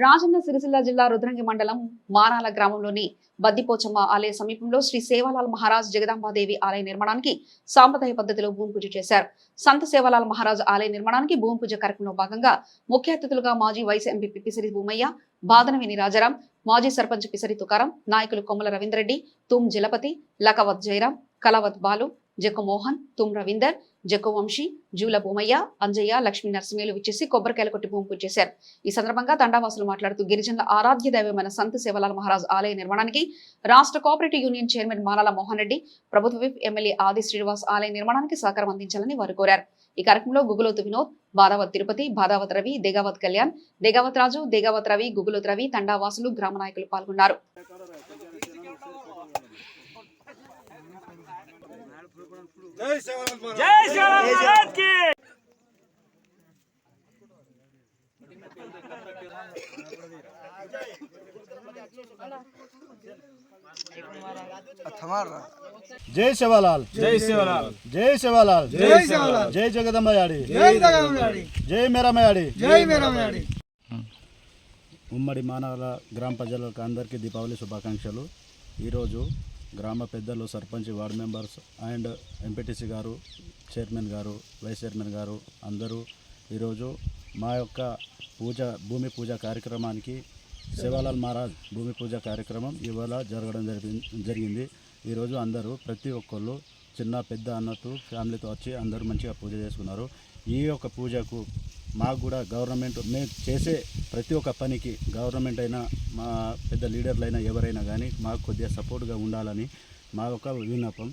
రాజన్న సిరిసిల్ల జిల్లా రుద్రంగి మండలం మానాల గ్రామంలోని బద్దిపోచమ్మ ఆలయ సమీపంలో శ్రీ సేవాలాల్ మహారాజ్ జగదాంబాదేవి ఆలయ నిర్మాణానికి సాంప్రదాయ పద్ధతిలో భూమి పూజ చేశారు. సంత సేవాలాల్ మహారాజ్ ఆలయ నిర్మాణానికి భూమి పూజ కార్యక్రమంలో భాగంగా ముఖ్య అతిథులుగా మాజీ వైస్ ఎంపీ పిసిరి భూమయ్య, బాదనవేని రాజారాం, మాజీ సర్పంచ్ పిసిరి తుకారం, నాయకులు కొమ్మల రవీంద్రెడ్డి, తుమ్ జలపతి, లకవత్ జయరాం, కలవత్ బాలు, జక్కు మోహన్, తుమ్ రవీందర్, జక్కు వంశీ, జూల భూమయ్య, అంజయ్య, లక్ష్మీ నరసింహేలు విచ్చేసి కొబ్బరికాయలు కొట్టి భూమి పూజ చేశారు. ఈ సందర్భంగా తండావాసులు మాట్లాడుతూ గిరిజనుల ఆరాధ్య దైవమైన సంత సేవలాల్ మహారాజ్ ఆలయ నిర్మాణానికి రాష్ట్ర cooperative union chairman Manala Mohan Reddy, ప్రభుత్వ విప్ ఎమ్మెల్యే ఆది శ్రీనివాస్ ఆలయ నిర్మాణానికి సహకారం అందించాలని వారు కోరారు. ఈ కార్యక్రమంలో గుగులోతు వినోద్, బాదావత్ తిరుపతి, బాదావత్ రవి, దేగావత్ కళ్యాణ్, దేగావత్ రాజు, దేగావత్ రవి, గుగులోత్ రవి, తండావాసులు, గ్రామ నాయకులు పాల్గొన్నారు. జై సేవాలాల్ మహారాజ్ కి జై సేవాలాల్, జై సేవాలాల్, జై సేవాలాల్, జై సేవాలాల్, జై జగదంబయాడి, జై జగదంబయాడి, జై మేరమయాడి, జై మేరమయాడి. ఉమ్మడి మానవ గ్రామ ప్రజలకు అందరికీ దీపావళి శుభాకాంక్షలు. ఈరోజు గ్రామ పెద్దలు, sarpanch, ward members and MPTC గారు, చైర్మన్ గారు, వైస్ చైర్మన్ గారు అందరూ ఈరోజు మా యొక్క భూమి పూజ కార్యక్రమానికి సేవాలాల్ మహారాజ్ భూమి పూజ కార్యక్రమం ఇవాళ జరగడం జరిగింది. ఈరోజు అందరూ ప్రతి ఒక్కళ్ళు చిన్న పెద్ద అన్నట్టు ఫ్యామిలీతో వచ్చి అందరూ మంచిగా పూజ చేసుకున్నారు. ఈ యొక్క పూజకు మాకు కూడా గవర్నమెంట్ మేము చేసే ప్రతి ఒక్క పనికి గవర్నమెంట్ అయినా మా పెద్ద లీడర్లు అయినా ఎవరైనా కానీ మాకు కొద్దిగా సపోర్ట్గా ఉండాలని మా యొక్క విన్నపం.